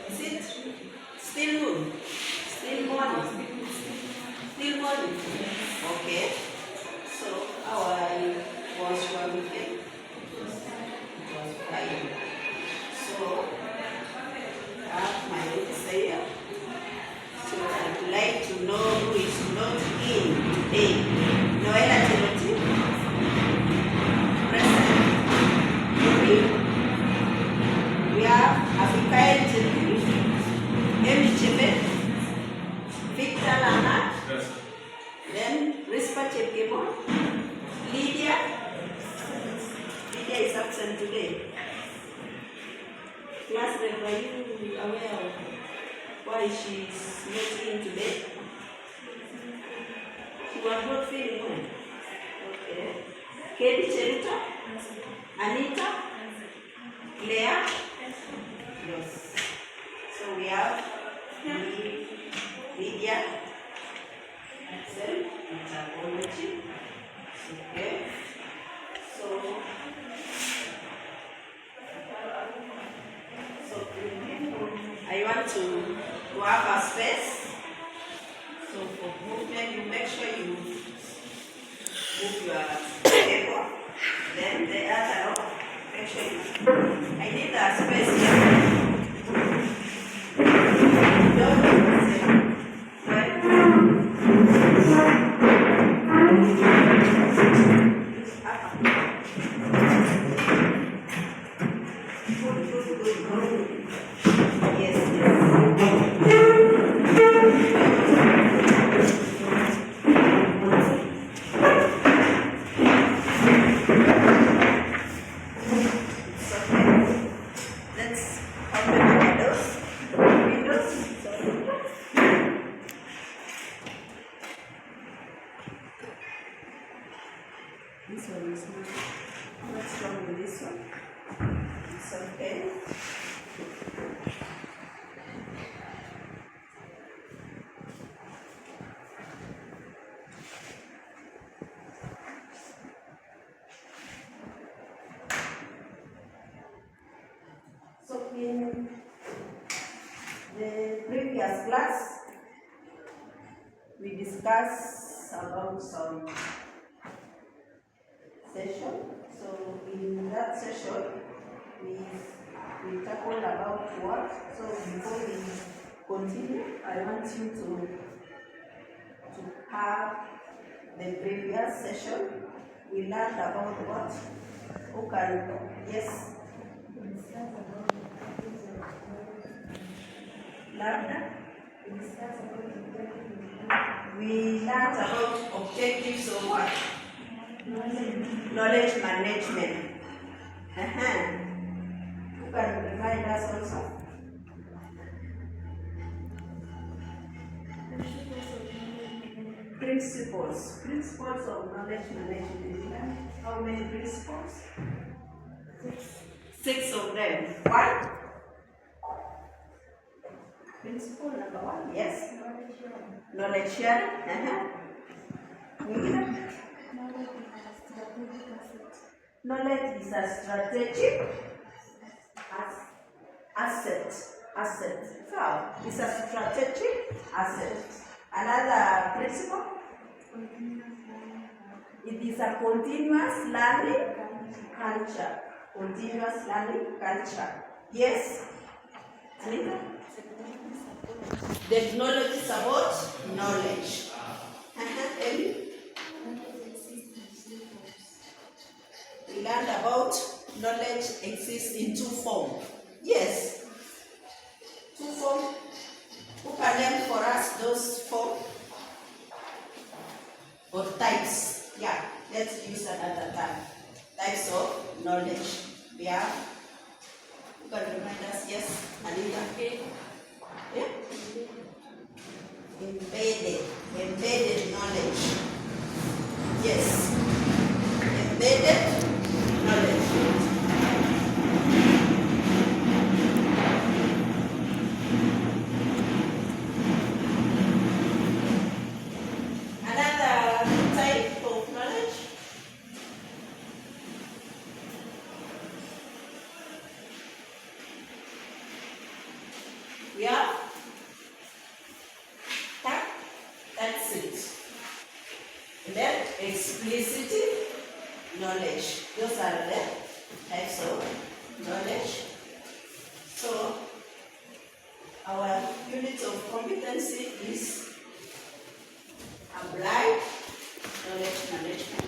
Is it still moon? Still morning? Still morning? Okay. So how was your weekend? It was fine. So I have my notes here. So I'd like to know who is not in today. Noella Timothy, present. We have Abigail Timothy, Amy Chebe, Victor Lana, then Rispa Chepkemon, Lydia. Lydia is absent today. Class rep, are you aware of why she's not in today? She was not feeling well. Okay. Katie Cherita, Anita, Claire. Yes. So we have Lydia, Axel, Metapology. Okay. So I want to have a space. So for movement, you make sure you move your table. Then the other one, make sure you. I need a space here. This one is not. What's wrong with this one? It's okay. So in the previous class, we discussed about some session. So in that session, we tackled about what. So before we continue, I want you to have the previous session. We learned about what? Who can? Yes. Learned. We learned about objectives of what? Knowledge management. Who can remind us also? Principles of knowledge management. How many principles? 6 of them. One? Principle number 1, yes. Knowledge sharing. Knowledge is a strategic asset. So it's a strategic asset. Another principle? It is a continuous learning culture. Continuous learning culture. Yes? Anita? Technology supports knowledge. Ellie? We learned about knowledge exists in 2 forms. Yes. 2 forms. Who can name for us those 4? Or types? Yeah, let's use another term. Types of knowledge. We have. Who can remind us? Yes, Anita. Yeah? Embedded knowledge. Yes. Embedded knowledge. Another type of knowledge. We have that's it. And then explicit knowledge. Those are the types of knowledge. So our unit of competency is applied knowledge management.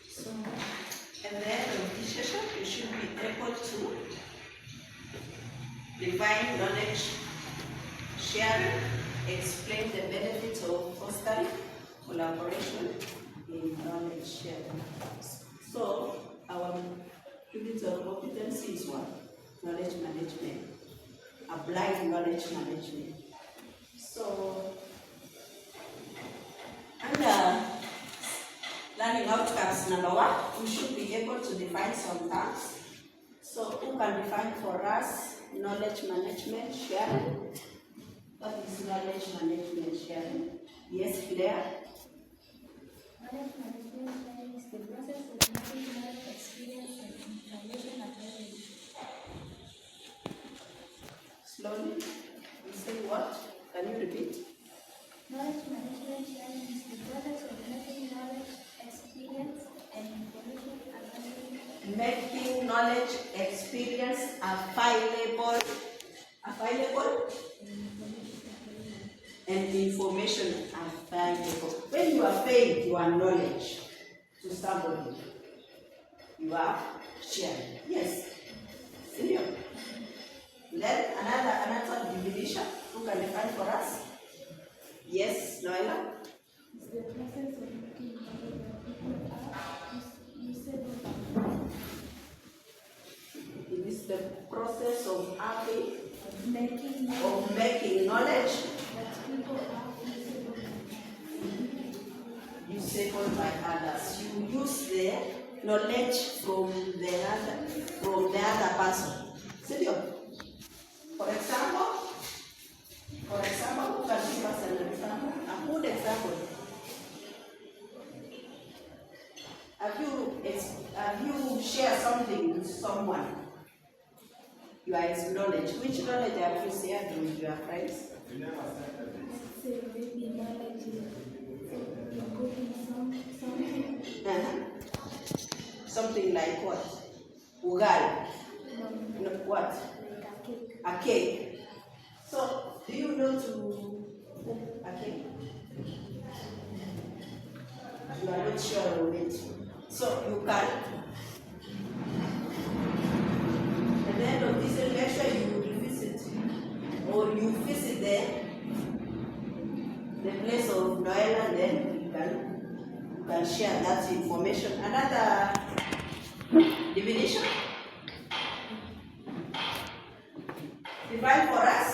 So at the end of this session, you should be able to define knowledge sharing, explain the benefits of fostering collaboration in knowledge sharing. So our unit of competency is what? Knowledge management. Applied knowledge management. So under learning outcomes number 1, we should be able to define some terms. So who can define for us knowledge management sharing? What is knowledge management sharing? Yes, Claire? Knowledge management sharing is the process of making knowledge, experience, and information available. Slowly. You say what? Can you repeat? Knowledge management sharing is the process of making knowledge, experience, and information available. Making knowledge, experience available, and information available. When you are paying your knowledge to somebody, you are sharing. Yes. Senior. Then another definition. Who can define for us? Yes, Noela? It's the process of making knowledge that people are usable. It is the process of having, Making knowledge of making knowledge that people are usable. usable by others. You use the knowledge from the other person. Studio. For example, who can give us an example? A good example. Have you shared something with someone? You are his knowledge. Which knowledge have you shared with your friends? Say maybe knowledge is cooking something. Something like what? Ugali. No, what? Like a cake. A cake. So, do you know to cook a cake? You are not sure of it. So, you can. At the end of this lecture, you will visit, or you visit the place of Noel, and then you can share that information. Another definition? Define for us.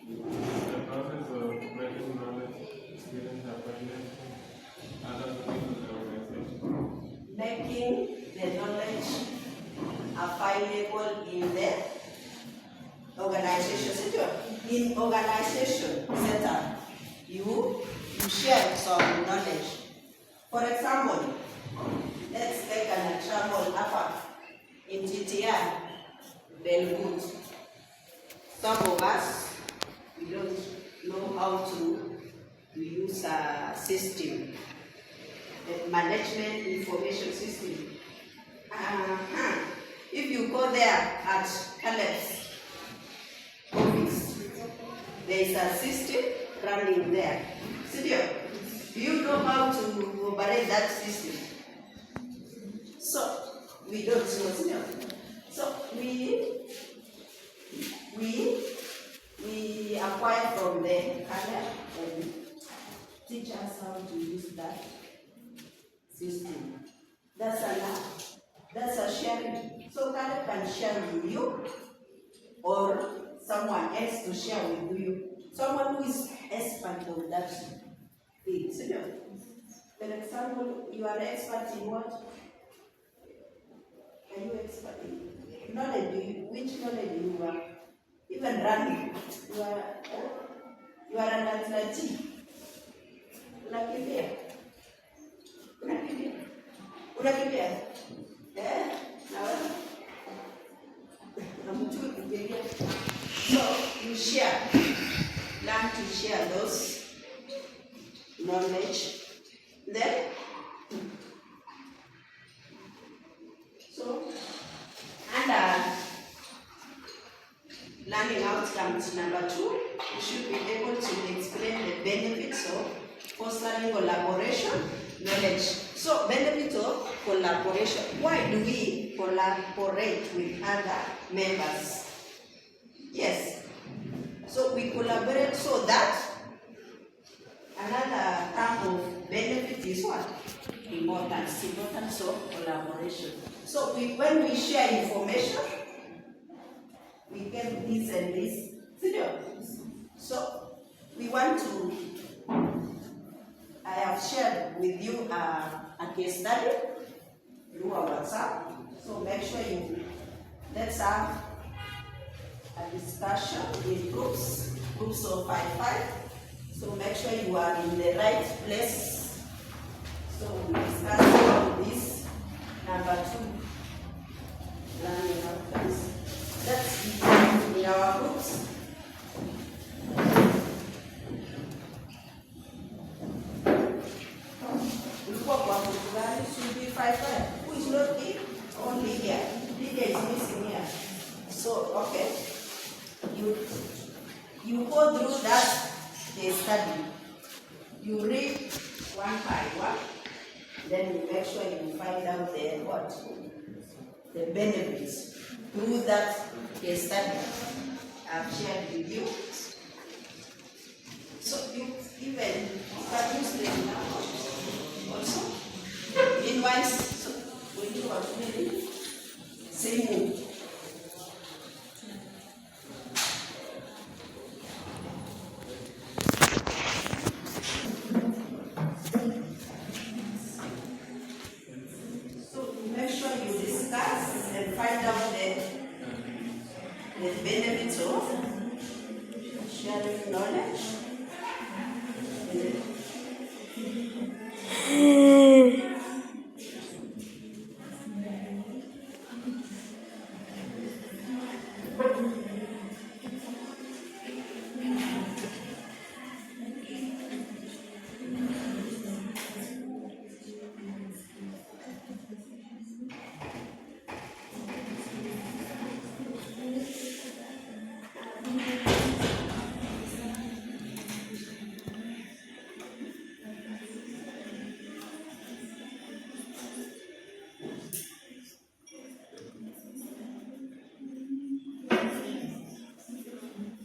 The process of making knowledge, experience, application, other people's organization. Making the knowledge available in the organization. In organization setup, you share some knowledge. For example, let's take an example in TTI, Belwood. Some of us, we don't know how to use a system, a management information system. If you go there at Caleb's office, there is a system running there. Studio, do you know how to operate that system? So, we don't know. Studio. So, we acquire from the Caleb and teach us how to use that system. That's a sharing. So Caleb can share with you, or someone else to share with you. Someone who is expert of that thing. So, for example, you are expert in what? Are you expert in knowledge? Which knowledge you are? Even running. You are an athlete. Unakimbia. Unakimbia. So you share, learn to share those knowledge. Then, so, and learning outcomes number 2, you should be able to explain the benefits of fostering collaboration, knowledge. So, benefit of collaboration. Why do we collaborate with other members? Yes. So, we collaborate so that another term of benefit is what? Importance of collaboration. So, when we share information, we get this and this. So, we want to, I have shared with you a case study through our WhatsApp. So, make sure let's have a discussion in groups of 5. So, make sure you are in the right place. So, we discuss about this. Number 2, learning outcomes. That's in our groups. Should be 5. Who is not here? Only here. Lydia is missing here. So, okay. You go through that case study. You read one by one. Then you make sure you find out the benefits through that case study I've shared with you. So 10. Can you explain now? Also, meanwhile, so when you are ready, say move. So make sure you discuss and find out the benefits of sharing knowledge.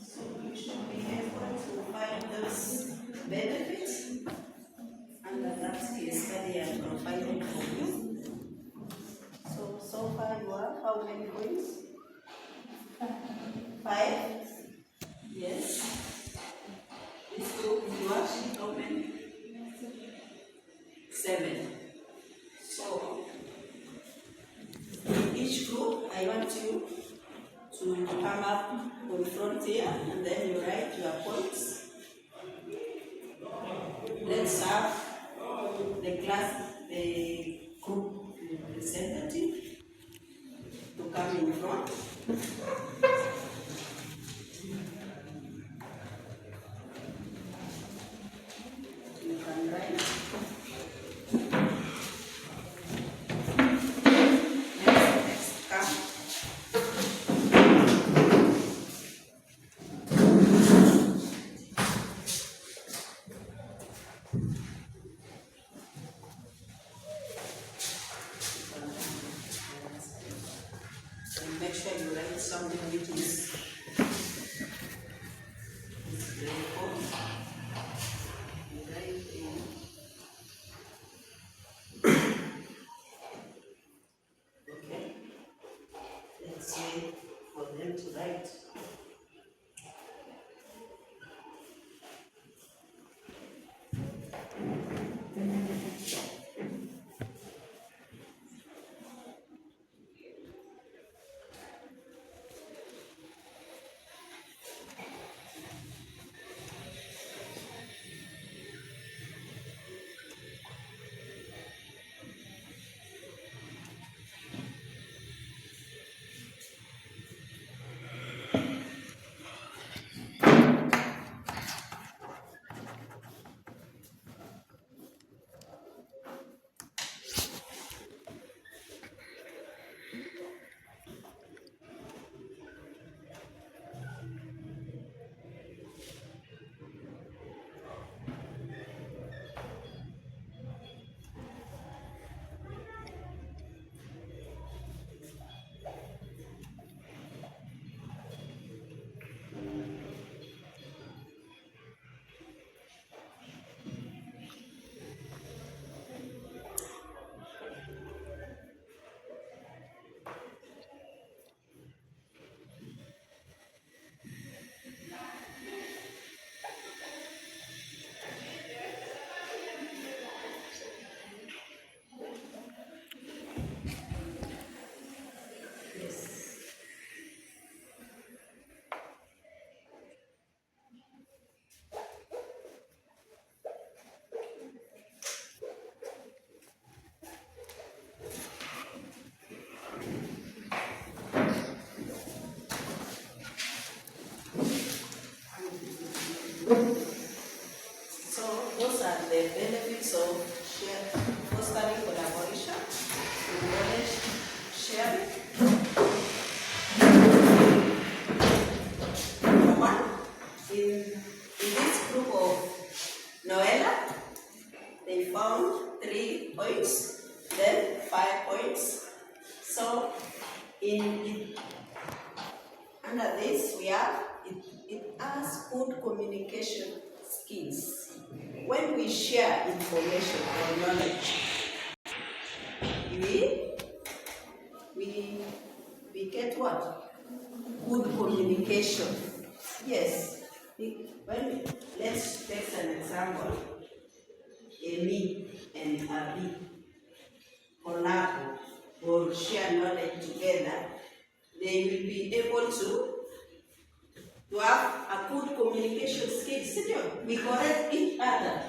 So you should be able to find those benefits under that case study I provided for you. So far you have how many points? 5? Yes. This group you have how many? 7. So in each group I want you to come up on front here and then you write your points. Let's have the group representative to come in front. You can write. Next, come. And make sure you write something which is grateful. You write okay. Let's wait for them to write. Yes. So those are the benefits of fostering collaboration and knowledge sharing. Number one, in this group of Noella, they found 3 points, then 5 points. So under this we have it has good communication skills. when we share information or knowledge, we get what? Good communication. Yes. Let's take an example. Me and Abi collab or share knowledge together. They will be able to have a good communication skill. We correct each other.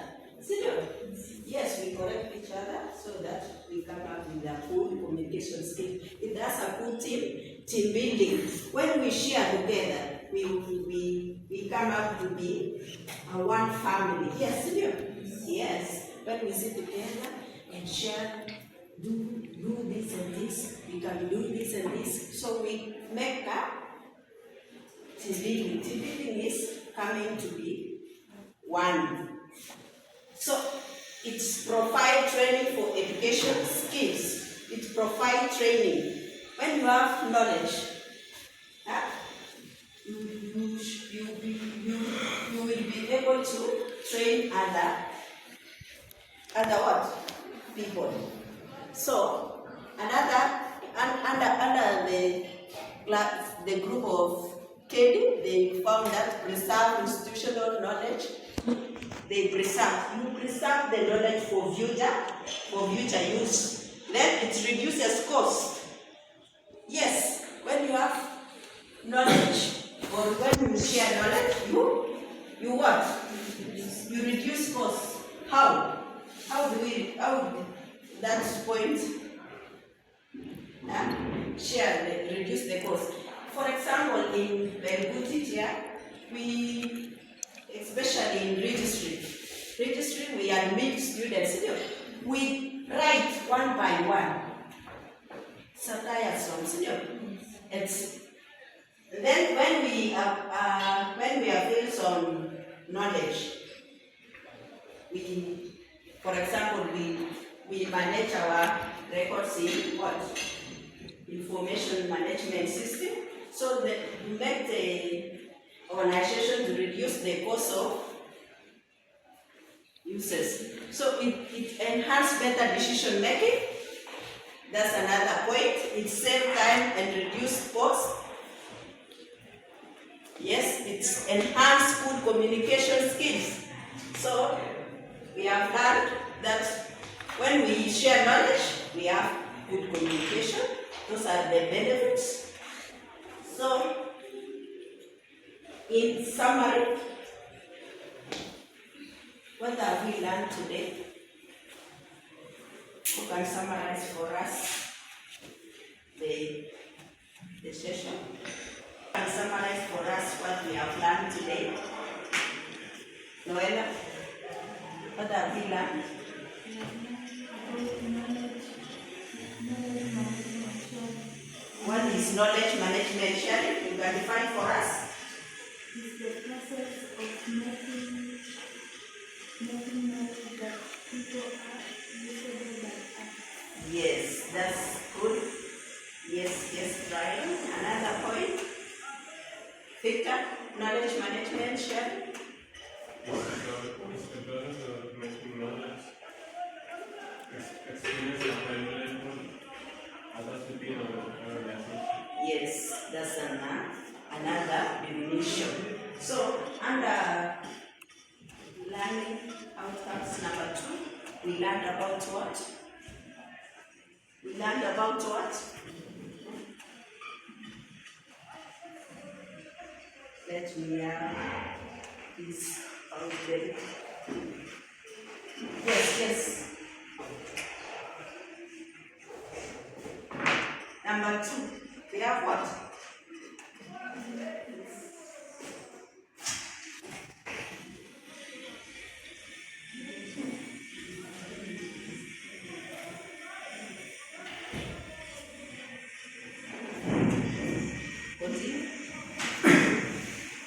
Yes, we correct each other so that we come up with a good communication skill. That's a good team building. When we share together, we come up to be a one family. Yes, yes. When we sit together and share, do this and this, we can do this and this. So we make a team building. Team building is coming to be one. So it's provide training for education skills. It provide training. When you have knowledge, you will be able to train other what? People. So under the group of KD, they found that preserve institutional knowledge. You preserve the knowledge for future use. Then it reduces cost. Yes, when you have knowledge or when you share knowledge, you what? You reduce cost. How? How that point reduce the cost? For example, in Belgutitia, especially in registry, we admit students. We write one by one. Then when we are based on knowledge, for example, we manage our records in what? Information management system. So that we make the organization to reduce the cost of users. So it enhances better decision making. That's another point. It saves time and reduce cost. Yes, it's enhanced good communication skills. So we have learned that when we share knowledge, we have good communication. Those are the benefits. So in summary, what have we learned today? Who can summarize for us the session? Who can summarize for us what we have learned today? Noella, what have we learned? What is knowledge management sharing? You can define for us. It's the process of making knowledge that people are usable by us. Yes, that's good. Yes, Brian. Another point. Victor, knowledge management sharing. It's the process of making knowledge, experience and knowledge others to be in our organization. Yes, that's another definition. So, under learning outcomes number 2, we learned about what? Let me this out there. Yes. Number 2, we have what?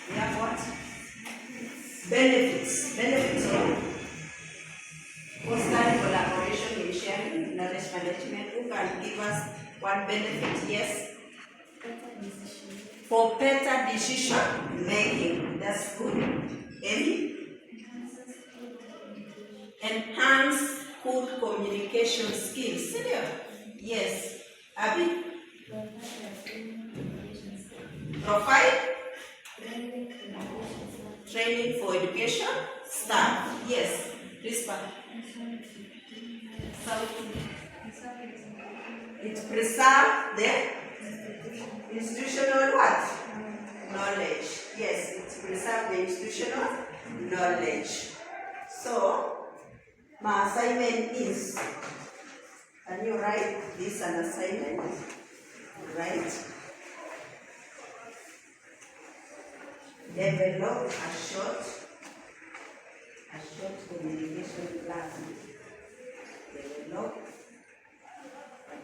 We have what? Benefits of fostering collaboration in sharing knowledge management. Who can give us one benefit? Yes? For better decision making. That's good. Any? enhance good communication skills. Sindio? Yes. Abby? Provide training for education staff. Yes. Crispa. It preserve the institutional what? Knowledge. Yes, it preserve the institutional knowledge. So, my assignment is, can you write this an assignment? Right? Develop a short communication plan. Develop a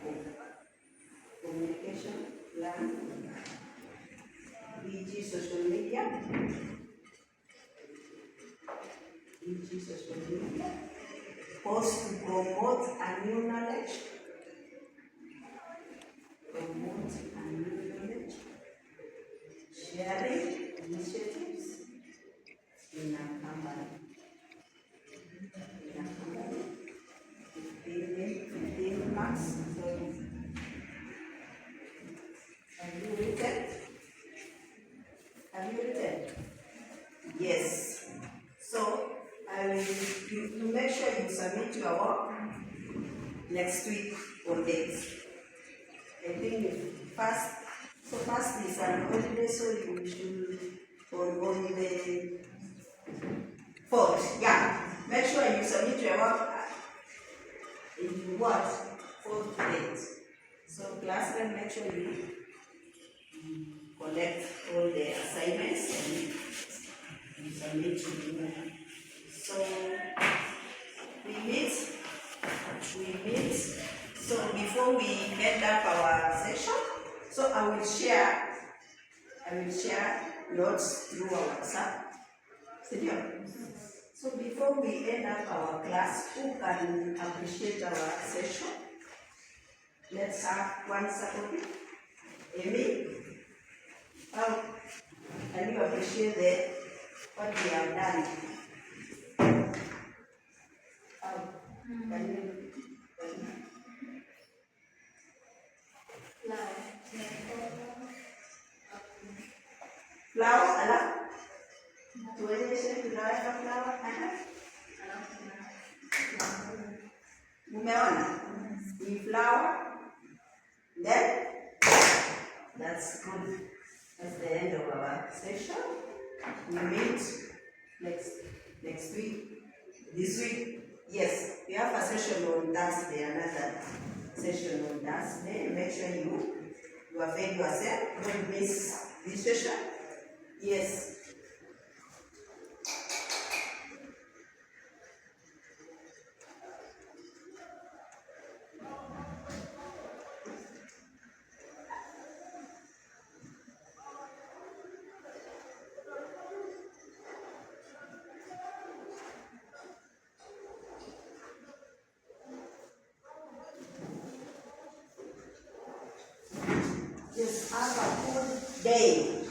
communication plan. E.g. social media. E.g. social media. Post to promote a new knowledge. Promote a new knowledge. Sharing initiatives in a company. 15 marks. So, have you written? Have you written? Yes. So, I will you make sure you submit your work next week on dates. I think first is an holiday, so you should on the 4th. Yeah. Make sure you submit your work in what? 4th date. So class then make sure you collect all the assignments and you submit to me. So we meet. So before we end up our session, so I will share notes through our WhatsApp. So before we end up our class, who can appreciate our session? Let's have one second. Amy, how can you appreciate what we have done? How can you? Flower, ala? Tuonyeshe tunaweka flower. Umeona? Hii flower. Then that's good. That's the end of our session. We meet next week. This week, yes, we have a session on Thursday, another session on Thursday. Make sure you avail yourself. Don't miss this session. Yes. Just have a good day.